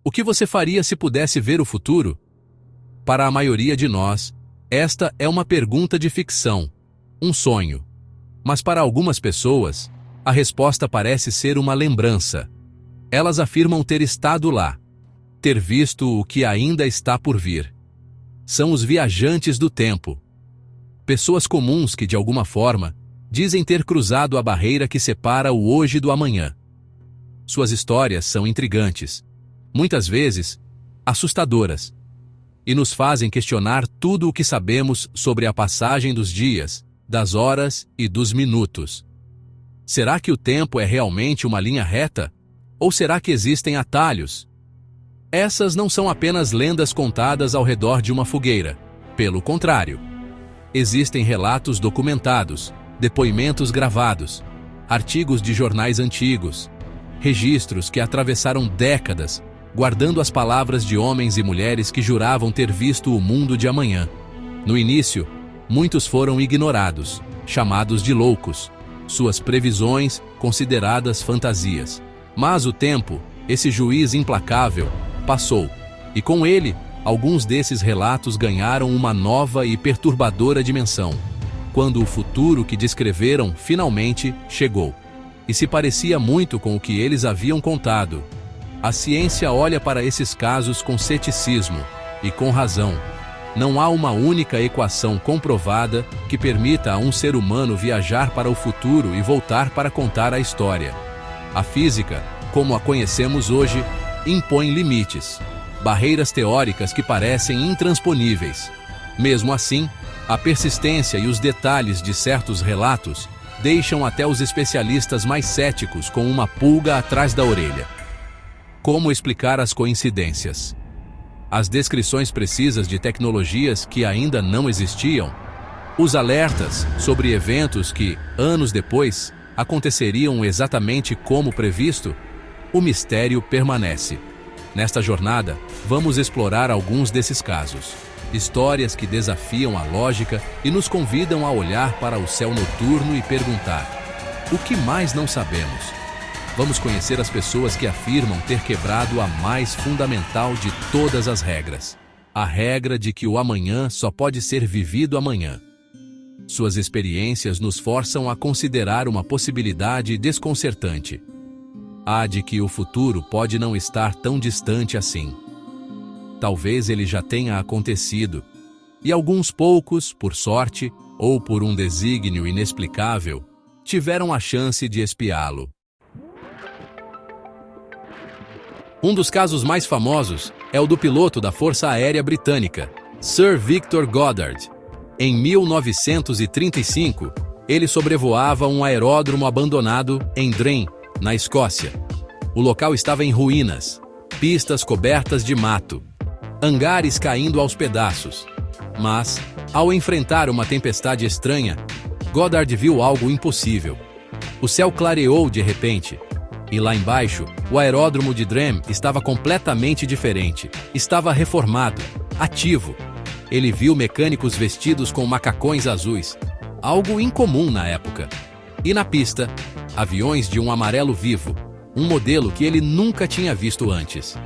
O que você faria se pudesse ver o futuro? Para a maioria de nós, esta é uma pergunta de ficção, um sonho. Mas para algumas pessoas, a resposta parece ser uma lembrança. Elas afirmam ter estado lá, ter visto o que ainda está por vir. São os viajantes do tempo. Pessoas comuns que, de alguma forma, dizem ter cruzado a barreira que separa o hoje do amanhã. Suas histórias são intrigantes, muitas vezes assustadoras, e nos fazem questionar tudo o que sabemos sobre a passagem dos dias, das horas e dos minutos. Será que o tempo é realmente uma linha reta? Ou será que existem atalhos? Essas não são apenas lendas contadas ao redor de uma fogueira. Pelo contrário, existem relatos documentados, depoimentos gravados, artigos de jornais antigos, registros que atravessaram décadas, guardando as palavras de homens e mulheres que juravam ter visto o mundo de amanhã. No início, muitos foram ignorados, chamados de loucos, suas previsões consideradas fantasias. Mas o tempo, esse juiz implacável, passou, e com ele, alguns desses relatos ganharam uma nova e perturbadora dimensão, quando o futuro que descreveram finalmente chegou. E se parecia muito com o que eles haviam contado. A ciência olha para esses casos com ceticismo, e com razão. Não há uma única equação comprovada que permita a um ser humano viajar para o futuro e voltar para contar a história. A física, como a conhecemos hoje, impõe limites, barreiras teóricas que parecem intransponíveis. Mesmo assim, a persistência e os detalhes de certos relatos deixam até os especialistas mais céticos com uma pulga atrás da orelha. Como explicar as coincidências? As descrições precisas de tecnologias que ainda não existiam? Os alertas sobre eventos que, anos depois, aconteceriam exatamente como previsto? O mistério permanece. Nesta jornada, vamos explorar alguns desses casos. Histórias que desafiam a lógica e nos convidam a olhar para o céu noturno e perguntar: o que mais não sabemos? Vamos conhecer as pessoas que afirmam ter quebrado a mais fundamental de todas as regras. A regra de que o amanhã só pode ser vivido amanhã. Suas experiências nos forçam a considerar uma possibilidade desconcertante. A de que o futuro pode não estar tão distante assim. Talvez ele já tenha acontecido, e alguns poucos, por sorte, ou por um desígnio inexplicável, tiveram a chance de espiá-lo. Um dos casos mais famosos é o do piloto da Força Aérea Britânica, Sir Victor Goddard. Em 1935, ele sobrevoava um aeródromo abandonado em Drane, na Escócia. O local estava em ruínas, pistas cobertas de mato, hangares caindo aos pedaços. Mas, ao enfrentar uma tempestade estranha, Goddard viu algo impossível. O céu clareou de repente, e lá embaixo, o aeródromo de Drane estava completamente diferente. Estava reformado, ativo. Ele viu mecânicos vestidos com macacões azuis, algo incomum na época. E na pista, aviões de um amarelo vivo, um modelo que ele nunca tinha visto antes.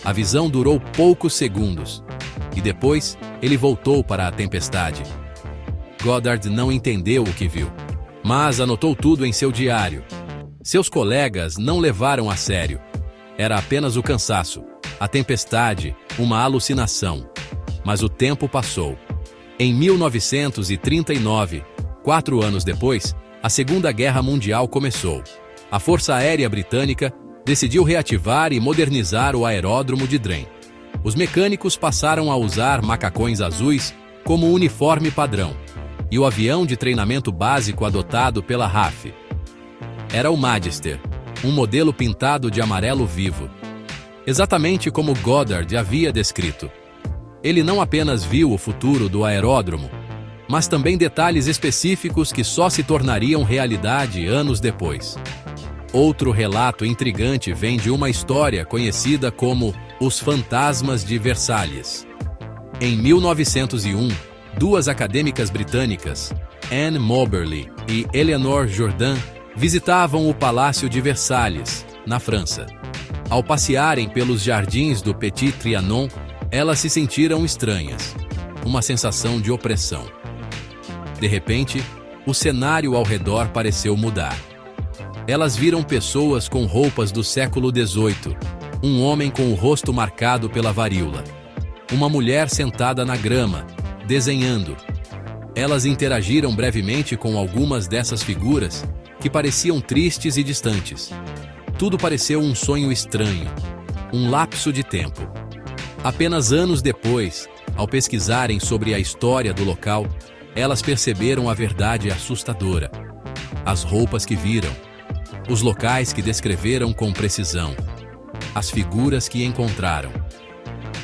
A visão durou poucos segundos, e depois ele voltou para a tempestade. Goddard não entendeu o que viu, mas anotou tudo em seu diário. Seus colegas não levaram a sério. Era apenas o cansaço, a tempestade, uma alucinação. Mas o tempo passou. Em 1939, 4 anos depois, a Segunda Guerra Mundial começou. A Força Aérea Britânica decidiu reativar e modernizar o aeródromo de Drane. Os mecânicos passaram a usar macacões azuis como uniforme padrão, e o avião de treinamento básico adotado pela RAF era o Magister, um modelo pintado de amarelo vivo. Exatamente como Goddard havia descrito. Ele não apenas viu o futuro do aeródromo, mas também detalhes específicos que só se tornariam realidade anos depois. Outro relato intrigante vem de uma história conhecida como Os Fantasmas de Versalhes. Em 1901, 2 acadêmicas britânicas, Anne Moberly e Eleanor Jordan, visitavam o Palácio de Versalhes, na França. Ao passearem pelos jardins do Petit Trianon, elas se sentiram estranhas, uma sensação de opressão. De repente, o cenário ao redor pareceu mudar. Elas viram pessoas com roupas do século XVIII, um homem com o rosto marcado pela varíola, uma mulher sentada na grama, desenhando. Elas interagiram brevemente com algumas dessas figuras, que pareciam tristes e distantes. Tudo pareceu um sonho estranho, um lapso de tempo. Apenas anos depois, ao pesquisarem sobre a história do local, elas perceberam a verdade assustadora. As roupas que viram, os locais que descreveram com precisão, as figuras que encontraram.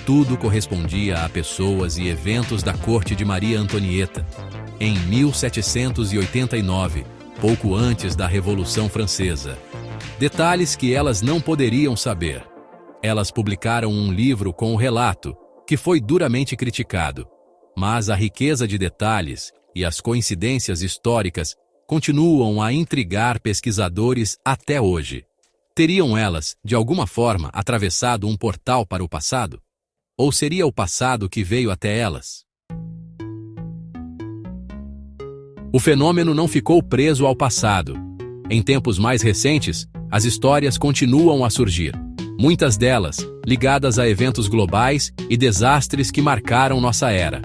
Tudo correspondia a pessoas e eventos da corte de Maria Antonieta, em 1789, pouco antes da Revolução Francesa. Detalhes que elas não poderiam saber. Elas publicaram um livro com o relato, que foi duramente criticado, mas a riqueza de detalhes e as coincidências históricas continuam a intrigar pesquisadores até hoje. Teriam elas, de alguma forma, atravessado um portal para o passado? Ou seria o passado que veio até elas? O fenômeno não ficou preso ao passado. Em tempos mais recentes, as histórias continuam a surgir. Muitas delas ligadas a eventos globais e desastres que marcaram nossa era.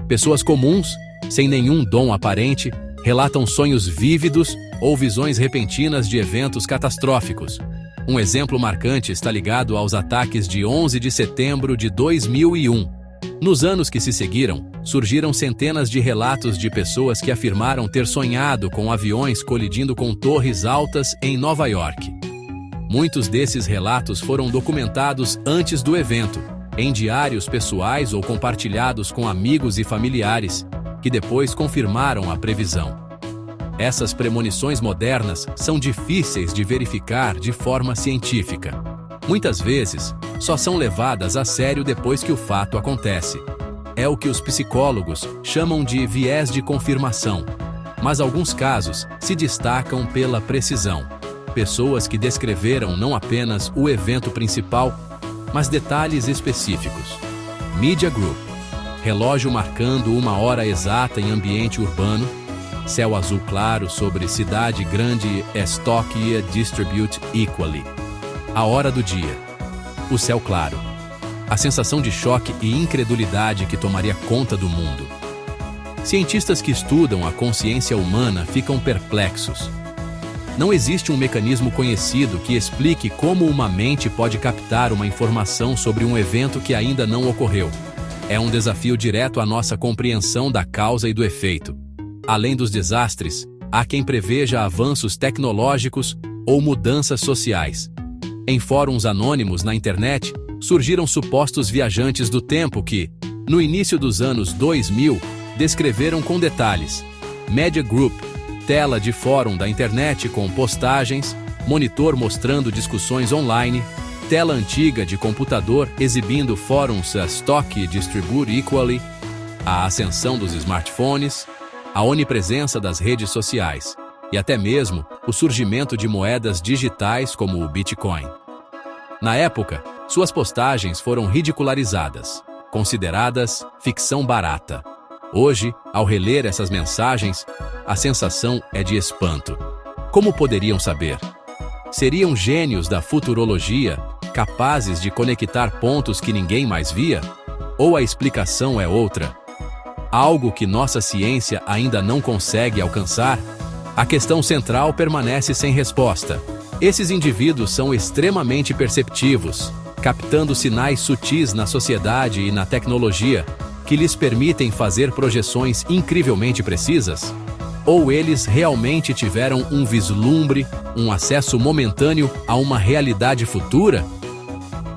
Pessoas comuns, sem nenhum dom aparente, relatam sonhos vívidos ou visões repentinas de eventos catastróficos. Um exemplo marcante está ligado aos ataques de 11 de setembro de 2001. Nos anos que se seguiram, surgiram centenas de relatos de pessoas que afirmaram ter sonhado com aviões colidindo com torres altas em Nova York. Muitos desses relatos foram documentados antes do evento, em diários pessoais ou compartilhados com amigos e familiares, que depois confirmaram a previsão. Essas premonições modernas são difíceis de verificar de forma científica. Muitas vezes, só são levadas a sério depois que o fato acontece. É o que os psicólogos chamam de viés de confirmação. Mas alguns casos se destacam pela precisão. Pessoas que descreveram não apenas o evento principal, mas detalhes específicos. Media Group. Relógio marcando uma hora exata em ambiente urbano. Céu azul claro sobre cidade grande Stock Distribute Equally. A hora do dia. O céu claro. A sensação de choque e incredulidade que tomaria conta do mundo. Cientistas que estudam a consciência humana ficam perplexos. Não existe um mecanismo conhecido que explique como uma mente pode captar uma informação sobre um evento que ainda não ocorreu. É um desafio direto à nossa compreensão da causa e do efeito. Além dos desastres, há quem preveja avanços tecnológicos ou mudanças sociais. Em fóruns anônimos na internet, surgiram supostos viajantes do tempo que, no início dos anos 2000, descreveram com detalhes. Media Group, tela de fórum da internet com postagens, monitor mostrando discussões online, tela antiga de computador exibindo fóruns Stock Distribute Equally, a ascensão dos smartphones, a onipresença das redes sociais e até mesmo o surgimento de moedas digitais como o Bitcoin. Na época, suas postagens foram ridicularizadas, consideradas ficção barata. Hoje, ao reler essas mensagens, a sensação é de espanto. Como poderiam saber? Seriam gênios da futurologia, capazes de conectar pontos que ninguém mais via? Ou a explicação é outra? Algo que nossa ciência ainda não consegue alcançar? A questão central permanece sem resposta. Esses indivíduos são extremamente perceptivos, captando sinais sutis na sociedade e na tecnologia, que lhes permitem fazer projeções incrivelmente precisas? Ou eles realmente tiveram um vislumbre, um acesso momentâneo a uma realidade futura?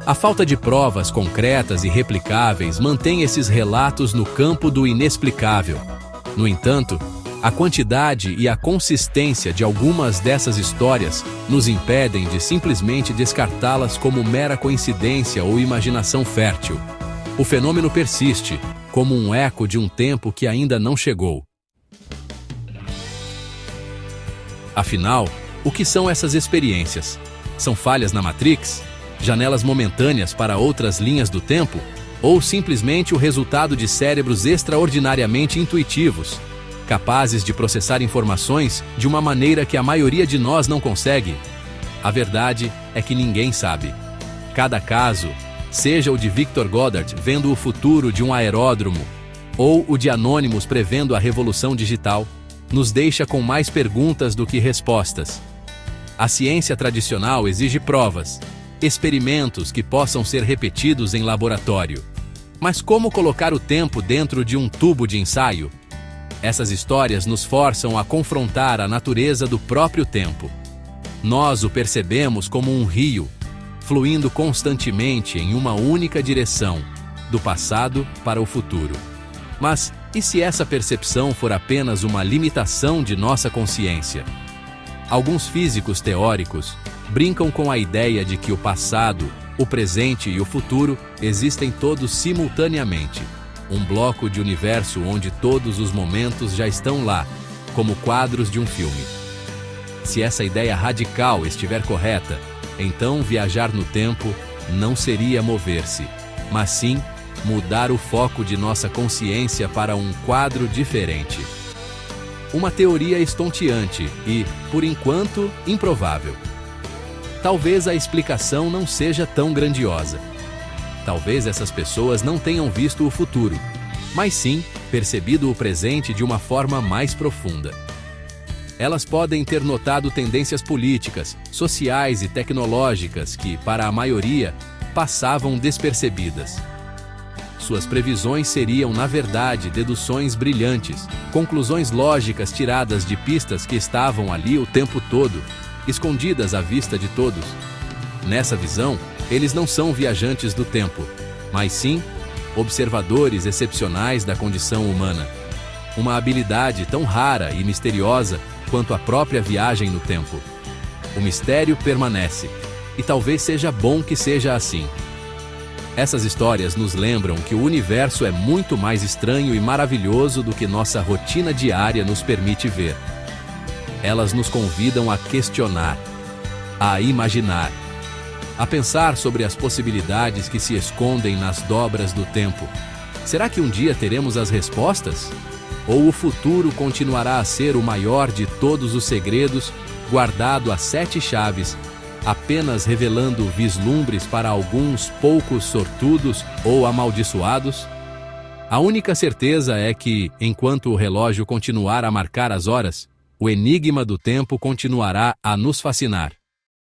A falta de provas concretas e replicáveis mantém esses relatos no campo do inexplicável. No entanto, a quantidade e a consistência de algumas dessas histórias nos impedem de simplesmente descartá-las como mera coincidência ou imaginação fértil. O fenômeno persiste, como um eco de um tempo que ainda não chegou. Afinal, o que são essas experiências? São falhas na Matrix? janelas momentâneas para outras linhas do tempo, ou simplesmente o resultado de cérebros extraordinariamente intuitivos, capazes de processar informações de uma maneira que a maioria de nós não consegue? A verdade é que ninguém sabe. Cada caso, seja o de Victor Goddard vendo o futuro de um aeródromo, ou o de Anonymous prevendo a revolução digital, nos deixa com mais perguntas do que respostas. A ciência tradicional exige provas, experimentos que possam ser repetidos em laboratório. Mas como colocar o tempo dentro de um tubo de ensaio? Essas histórias nos forçam a confrontar a natureza do próprio tempo. Nós o percebemos como um rio, fluindo constantemente em uma única direção, do passado para o futuro. Mas e se essa percepção for apenas uma limitação de nossa consciência? Alguns físicos teóricos brincam com a ideia de que o passado, o presente e o futuro existem todos simultaneamente. Um bloco de universo onde todos os momentos já estão lá, como quadros de um filme. Se essa ideia radical estiver correta, então viajar no tempo não seria mover-se, mas sim mudar o foco de nossa consciência para um quadro diferente. Uma teoria estonteante e, por enquanto, improvável. Talvez a explicação não seja tão grandiosa. Talvez essas pessoas não tenham visto o futuro, mas sim percebido o presente de uma forma mais profunda. Elas podem ter notado tendências políticas, sociais e tecnológicas que, para a maioria, passavam despercebidas. Suas previsões seriam, na verdade, deduções brilhantes, conclusões lógicas tiradas de pistas que estavam ali o tempo todo, escondidas à vista de todos. Nessa visão, eles não são viajantes do tempo, mas sim observadores excepcionais da condição humana. Uma habilidade tão rara e misteriosa quanto a própria viagem no tempo. O mistério permanece, e talvez seja bom que seja assim. Essas histórias nos lembram que o universo é muito mais estranho e maravilhoso do que nossa rotina diária nos permite ver. Elas nos convidam a questionar, a imaginar, a pensar sobre as possibilidades que se escondem nas dobras do tempo. Será que um dia teremos as respostas? Ou o futuro continuará a ser o maior de todos os segredos, guardado a 7 chaves, apenas revelando vislumbres para alguns poucos sortudos ou amaldiçoados? A única certeza é que, enquanto o relógio continuar a marcar as horas, o enigma do tempo continuará a nos fascinar.